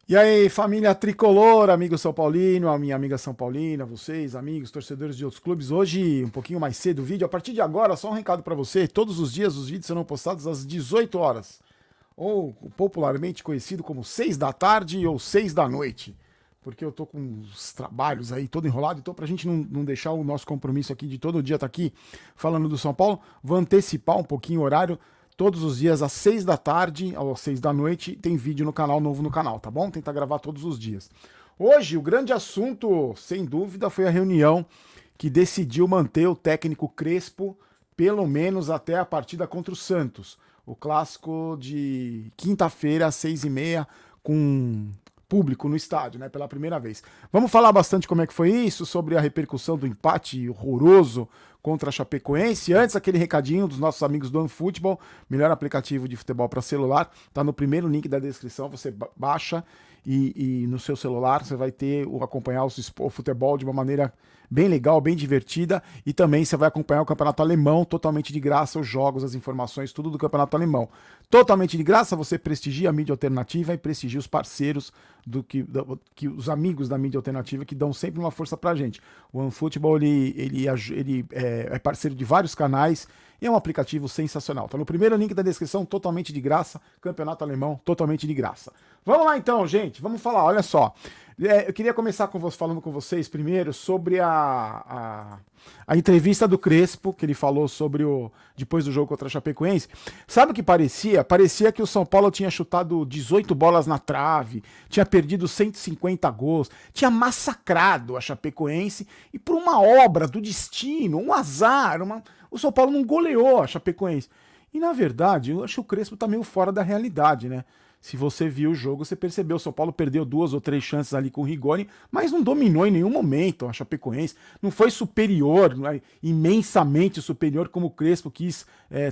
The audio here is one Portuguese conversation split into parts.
E aí, família tricolor, amigo São Paulino, a minha amiga São Paulina, vocês, amigos, torcedores de outros clubes. Hoje, um pouquinho mais cedo o vídeo. A partir de agora, só um recado pra você. Todos os dias os vídeos serão postados às 18 horas. Ou popularmente conhecido como 6 da tarde ou 6 da noite. Porque eu tô com uns trabalhos aí todo enrolado. Então, pra gente não deixar o nosso compromisso aqui de todo dia estar aqui falando do São Paulo, vou antecipar um pouquinho o horário. Todos os dias, às 6 da tarde ou 6 da noite, tem vídeo no canal, novo no canal, tá bom? Tentar gravar todos os dias. Hoje, o grande assunto, sem dúvida, foi a reunião que decidiu manter o técnico Crespo, pelo menos até a partida contra o Santos. O clássico de quinta-feira, às 6h30, com público no estádio, né? Pela primeira vez. Vamos falar bastante como é que foi isso, sobre a repercussão do empate horroroso contra a Chapecoense. Antes, aquele recadinho dos nossos amigos do OneFootball, melhor aplicativo de futebol para celular, tá no primeiro link da descrição, você baixa e no seu celular você vai ter acompanhar o futebol de uma maneira bem legal, bem divertida, e também você vai acompanhar o Campeonato Alemão totalmente de graça, os jogos, as informações, tudo do Campeonato Alemão. Totalmente de graça, você prestigia a mídia alternativa e prestigia os parceiros os amigos da mídia alternativa que dão sempre uma força pra gente. O OneFootball, ele é parceiro de vários canais e é um aplicativo sensacional. Tá no primeiro link da descrição, totalmente de graça, Campeonato Alemão, totalmente de graça. Vamos lá então, gente, vamos falar, olha só. Eu queria começar falando com vocês primeiro sobre a entrevista do Crespo, que ele falou sobre depois do jogo contra a Chapecoense. Sabe o que parecia? Parecia que o São Paulo tinha chutado 18 bolas na trave, tinha perdido 150 gols, tinha massacrado a Chapecoense e por uma obra do destino, um azar, o São Paulo não goleou a Chapecoense. E na verdade, eu acho que o Crespo tá meio fora da realidade, né? Se você viu o jogo, você percebeu. O São Paulo perdeu 2 ou 3 chances ali com o Rigoni, mas não dominou em nenhum momento a Chapecoense. Não foi superior, imensamente superior, como o Crespo quis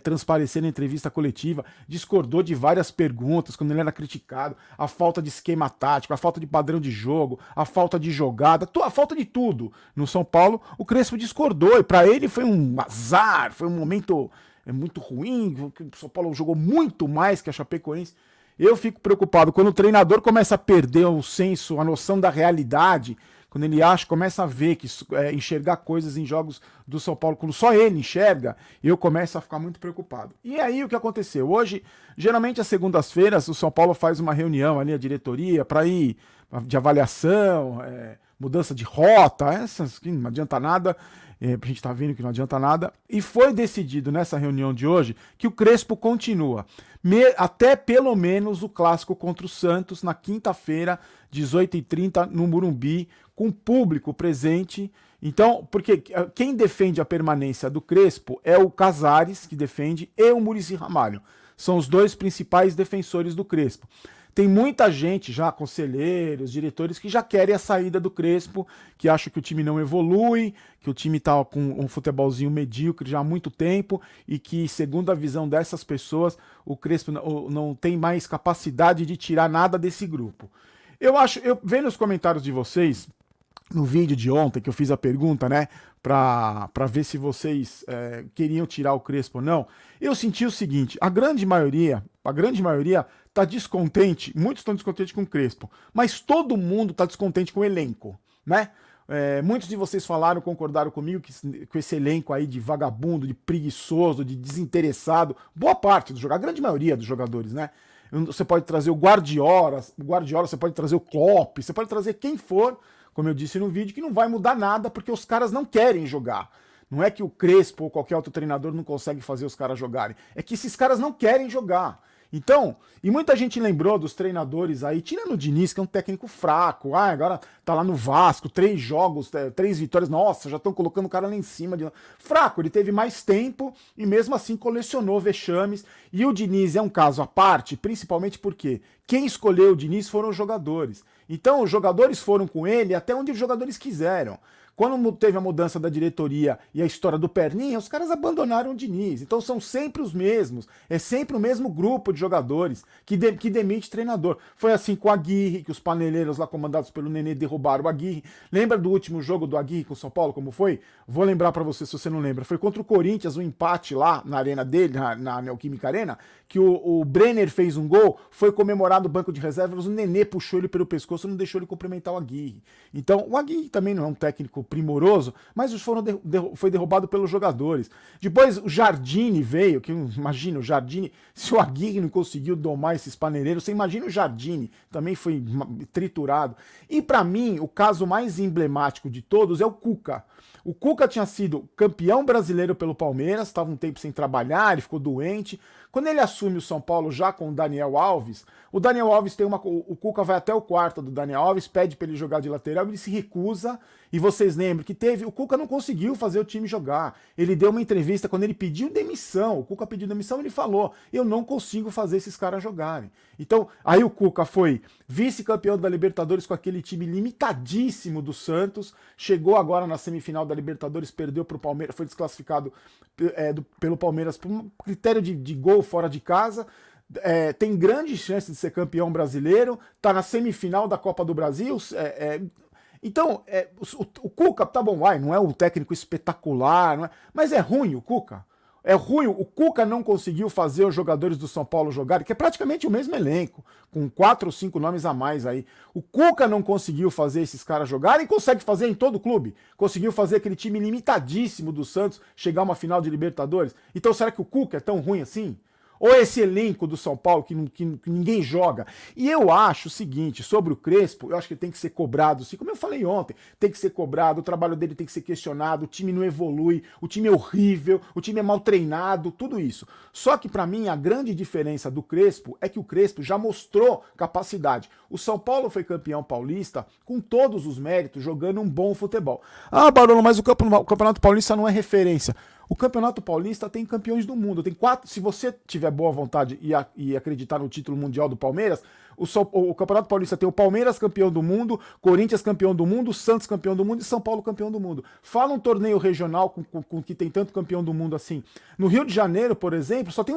transparecer na entrevista coletiva. Discordou de várias perguntas quando ele era criticado. A falta de esquema tático, a falta de padrão de jogo, a falta de jogada, a falta de tudo. No São Paulo, o Crespo discordou. E para ele foi um azar, foi um momento muito ruim. O São Paulo jogou muito mais que a Chapecoense. Eu fico preocupado quando o treinador começa a perder o senso, a noção da realidade, quando ele começa a ver, enxergar coisas em jogos do São Paulo, quando só ele enxerga, eu começo a ficar muito preocupado. E aí o que aconteceu? Hoje, geralmente às segundas-feiras, o São Paulo faz uma reunião ali, a diretoria, para ir de avaliação, mudança de rota, essas que não adianta nada. A gente tá vendo que não adianta nada. E foi decidido nessa reunião de hoje que o Crespo continua. Até pelo menos o clássico contra o Santos, na quinta-feira, 18h30, no Morumbi, com público presente. Então, porque quem defende a permanência do Crespo é o Casares, que defende, e o Muricy Ramalho. São os dois principais defensores do Crespo. Tem muita gente já, conselheiros, diretores, que já querem a saída do Crespo, que acham que o time não evolui, que o time tá com um futebolzinho medíocre já há muito tempo e que, segundo a visão dessas pessoas, o Crespo não tem mais capacidade de tirar nada desse grupo. Eu vendo os comentários de vocês no vídeo de ontem, que eu fiz a pergunta, né, pra ver se vocês queriam tirar o Crespo ou não, eu senti o seguinte: a grande maioria tá descontente, muitos estão descontentes com o Crespo, mas todo mundo tá descontente com o elenco, né? Muitos de vocês concordaram comigo com esse elenco aí de vagabundo, de preguiçoso, de desinteressado, boa parte dos jogadores, a grande maioria dos jogadores, né? Você pode trazer o Guardiola, você pode trazer o Klopp, você pode trazer quem for, como eu disse no vídeo, que não vai mudar nada porque os caras não querem jogar. Não é que o Crespo ou qualquer outro treinador não consegue fazer os caras jogarem, é que esses caras não querem jogar. Então, e muita gente lembrou dos treinadores aí, tirando o Diniz, que é um técnico fraco, agora tá lá no Vasco, 3 jogos, 3 vitórias, nossa, já estão colocando o cara lá em cima. Fraco, ele teve mais tempo e mesmo assim colecionou vexames, e o Diniz é um caso à parte, principalmente porque quem escolheu o Diniz foram os jogadores. Então, os jogadores foram com ele até onde os jogadores quiseram. Quando teve a mudança da diretoria e a história do Perninha, os caras abandonaram o Diniz. Então são sempre os mesmos. É sempre o mesmo grupo de jogadores que demite treinador. Foi assim com o Aguirre, que os paneleiros lá comandados pelo Nenê derrubaram o Aguirre. Lembra do último jogo do Aguirre com o São Paulo, como foi? Vou lembrar pra você se você não lembra. Foi contra o Corinthians, um empate lá na arena dele, na Neoquímica Arena, que o Brenner fez um gol, foi comemorado no banco de reservas, o Nenê puxou ele pelo pescoço e não deixou ele cumprimentar o Aguirre. Então, o Aguirre também não é um técnico primoroso, mas foi derrubado pelos jogadores. Depois, o Jardine veio, que imagina, o Jardine, se o Aguirre não conseguiu domar esses paneleiros, você imagina o Jardine, também foi triturado. E pra mim, o caso mais emblemático de todos é o Cuca. O Cuca tinha sido campeão brasileiro pelo Palmeiras, estava um tempo sem trabalhar, ele ficou doente. Quando ele assume o São Paulo já com o Daniel Alves, o Daniel Alves tem o Cuca vai até o quarto do Daniel Alves, pede para ele jogar de lateral, ele se recusa. E vocês lembram que o Cuca não conseguiu fazer o time jogar. Ele deu uma entrevista quando ele pediu demissão. O Cuca pediu demissão, ele falou: eu não consigo fazer esses caras jogarem. Então, aí o Cuca foi vice-campeão da Libertadores com aquele time limitadíssimo do Santos, chegou agora na semifinal da Libertadores, perdeu para o Palmeiras, foi desclassificado pelo Palmeiras por um critério de gol fora de casa. Tem grande chance de ser campeão brasileiro, tá na semifinal da Copa do Brasil. Então, o Cuca, tá bom, não é um técnico espetacular, não é, mas é ruim o Cuca. É ruim, o Cuca não conseguiu fazer os jogadores do São Paulo jogarem, que é praticamente o mesmo elenco, com 4 ou 5 nomes a mais aí. O Cuca não conseguiu fazer esses caras jogarem, consegue fazer em todo o clube. Conseguiu fazer aquele time limitadíssimo do Santos chegar a uma final de Libertadores. Então será que o Cuca é tão ruim assim? Ou esse elenco do São Paulo que ninguém joga? E eu acho o seguinte, sobre o Crespo, eu acho que ele tem que ser cobrado, assim, como eu falei ontem, tem que ser cobrado, o trabalho dele tem que ser questionado, o time não evolui, o time é horrível, o time é mal treinado, tudo isso. Só que pra mim a grande diferença do Crespo é que o Crespo já mostrou capacidade. O São Paulo foi campeão paulista com todos os méritos, jogando um bom futebol. Ah, Barolo, mas o Campeonato Paulista não é referência. O Campeonato Paulista tem campeões do mundo. Tem 4. Se você tiver boa vontade e acreditar no título mundial do Palmeiras, o Campeonato Paulista tem o Palmeiras campeão do mundo, Corinthians campeão do mundo, Santos campeão do mundo e São Paulo campeão do mundo. Fala um torneio regional com que tem tanto campeão do mundo assim. No Rio de Janeiro, por exemplo, só tem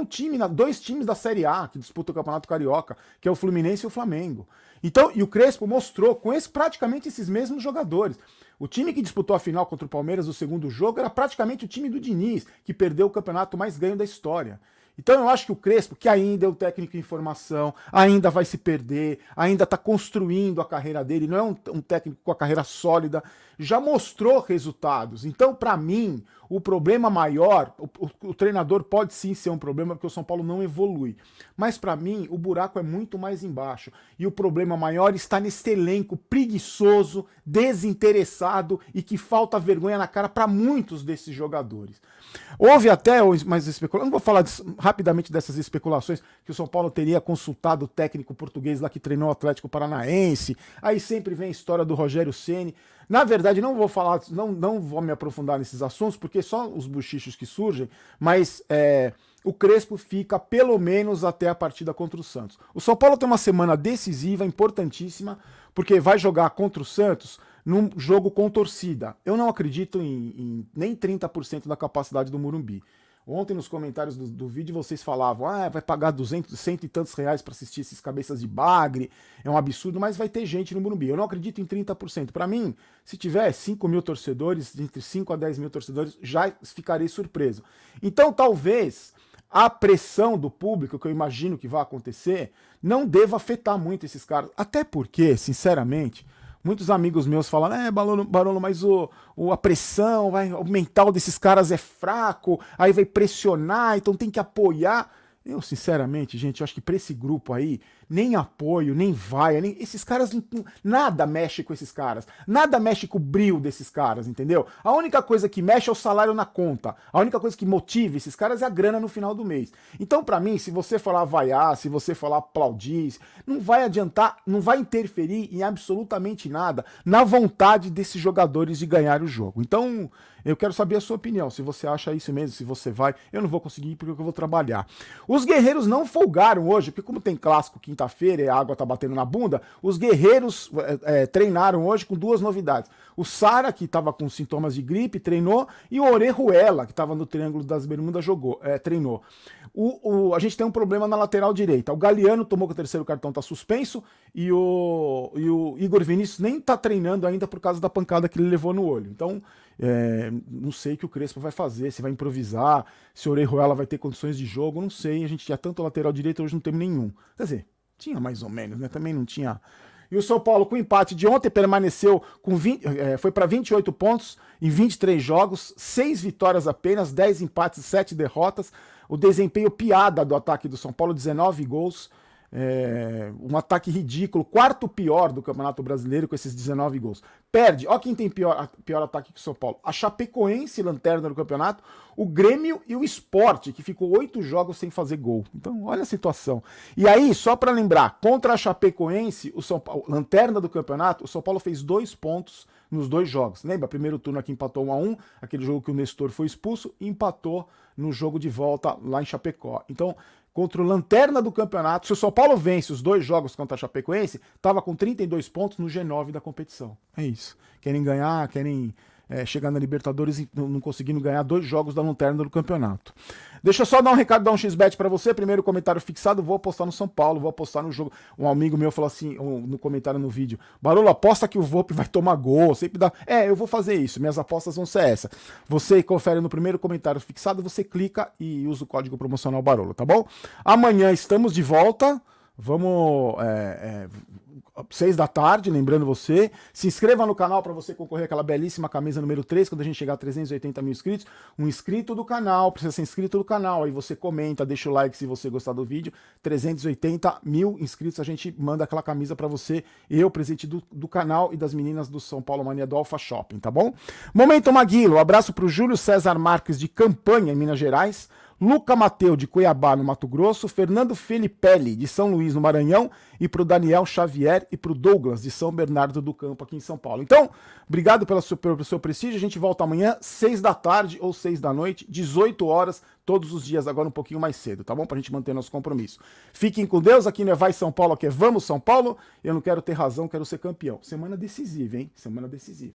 dois times da Série A que disputam o Campeonato Carioca, que é o Fluminense e o Flamengo. Então, e o Crespo mostrou com praticamente esses mesmos jogadores. O time que disputou a final contra o Palmeiras no segundo jogo era praticamente o time do Diniz, que perdeu o campeonato mais ganho da história. Então eu acho que o Crespo, que ainda é um técnico em formação, ainda vai se perder, ainda está construindo a carreira dele, não é um técnico com a carreira sólida, já mostrou resultados. Então, para mim, o problema maior, o treinador pode sim ser um problema, porque o São Paulo não evolui. Mas para mim, o buraco é muito mais embaixo. E o problema maior está nesse elenco preguiçoso, desinteressado e que falta vergonha na cara para muitos desses jogadores. Houve até mais especulações, não vou falar rapidamente dessas especulações, que o São Paulo teria consultado o técnico português lá que treinou o Atlético Paranaense, aí sempre vem a história do Rogério Ceni. Na verdade, não vou falar, não vou me aprofundar nesses assuntos, porque só os bochichos que surgem, mas o Crespo fica pelo menos até a partida contra o Santos. O São Paulo tem uma semana decisiva, importantíssima, porque vai jogar contra o Santos num jogo com torcida. Eu não acredito em nem 30% da capacidade do Morumbi. Ontem nos comentários do vídeo vocês falavam, vai pagar 200, cento e tantos reais para assistir esses cabeças de bagre, é um absurdo, mas vai ter gente no Morumbi. Eu não acredito em 30%. Para mim, se tiver 5 mil torcedores, entre 5 a 10 mil torcedores, já ficarei surpreso. Então talvez a pressão do público, que eu imagino que vai acontecer, não deva afetar muito esses caras. Até porque, sinceramente, muitos amigos meus falam, Barolo, mas a pressão, o mental desses caras é fraco, aí vai pressionar, então tem que apoiar. Eu, sinceramente, gente, eu acho que pra esse grupo aí, nem apoio, nem vai, esses caras, nada mexe com esses caras, nada mexe com o brilho desses caras, entendeu? A única coisa que mexe é o salário na conta, a única coisa que motiva esses caras é a grana no final do mês. Então, pra mim, se você falar vaiar, se você falar aplaudir, não vai adiantar, não vai interferir em absolutamente nada na vontade desses jogadores de ganhar o jogo. Então, eu quero saber a sua opinião, se você acha isso mesmo, se você vai, eu não vou conseguir porque eu vou trabalhar. Os guerreiros não folgaram hoje, porque como tem clássico quinta-feira e a água tá batendo na bunda, os guerreiros treinaram hoje com duas novidades. O Sara, que estava com sintomas de gripe, treinou, e o Orejuela, que estava no Triângulo das Bermudas, treinou. A gente tem um problema na lateral direita. O Galeano tomou que o terceiro cartão, tá suspenso, e o Igor Vinícius nem tá treinando ainda por causa da pancada que ele levou no olho. Então, não sei o que o Crespo vai fazer, se vai improvisar, se o Orejuela vai ter condições de jogo, não sei. A gente tinha tanto lateral direito, hoje não temos nenhum. Quer dizer, tinha mais ou menos, né? Também não tinha. E o São Paulo, com o empate de ontem, permaneceu com foi para 28 pontos em 23 jogos, 6 vitórias apenas, 10 empates e 7 derrotas. O desempenho piada do ataque do São Paulo, 19 gols. Um ataque ridículo, quarto pior do Campeonato Brasileiro com esses 19 gols. Perde, ó quem tem pior ataque que o São Paulo: a Chapecoense, lanterna do campeonato, o Grêmio e o Sport, que ficou 8 jogos sem fazer gol. Então, olha a situação. E aí, só para lembrar, contra a Chapecoense, o São Paulo, lanterna do campeonato, o São Paulo fez 2 pontos nos 2 jogos. Lembra? Primeiro turno aqui empatou 1-1, aquele jogo que o Nestor foi expulso, e empatou no jogo de volta lá em Chapecó. Então, contra o lanterna do campeonato, se o São Paulo vence os 2 jogos contra a Chapecoense, estava com 32 pontos no G9 da competição. É isso. Querem ganhar, querem chegar na Libertadores e não conseguindo ganhar 2 jogos da lanterna do campeonato. Deixa eu só dar um recado, dar um XBet pra você. Primeiro comentário fixado, vou apostar no São Paulo, vou apostar no jogo. Um amigo meu falou assim, no comentário no vídeo: Barolo, aposta que o Volpi vai tomar gol, sempre dá. Eu vou fazer isso, minhas apostas vão ser essa. Você confere no primeiro comentário fixado, você clica e usa o código promocional Barolo, tá bom? Amanhã estamos de volta, vamos... 6 da tarde, lembrando você, se inscreva no canal para você concorrer àquela belíssima camisa número 3, quando a gente chegar a 380 mil inscritos. Um inscrito do canal, precisa ser inscrito do canal, aí você comenta, deixa o like se você gostar do vídeo. 380 mil inscritos, a gente manda aquela camisa para você, presente do canal e das meninas do São Paulo Mania do Alfa Shopping, tá bom? Momento Maguilo, abraço pro Júlio César Marques de Campanha, em Minas Gerais, Luca Mateu, de Cuiabá, no Mato Grosso, Fernando Felipelli, de São Luís, no Maranhão, e para o Daniel Xavier e para o Douglas, de São Bernardo do Campo, aqui em São Paulo. Então, obrigado pelo seu prestígio. A gente volta amanhã, 6 da tarde ou 6 da noite, 18 horas, todos os dias, agora um pouquinho mais cedo, tá bom? Para a gente manter nosso compromisso. Fiquem com Deus, aqui não é Vai São Paulo, aqui é Vamos São Paulo. Eu não quero ter razão, quero ser campeão. Semana decisiva, hein? Semana decisiva.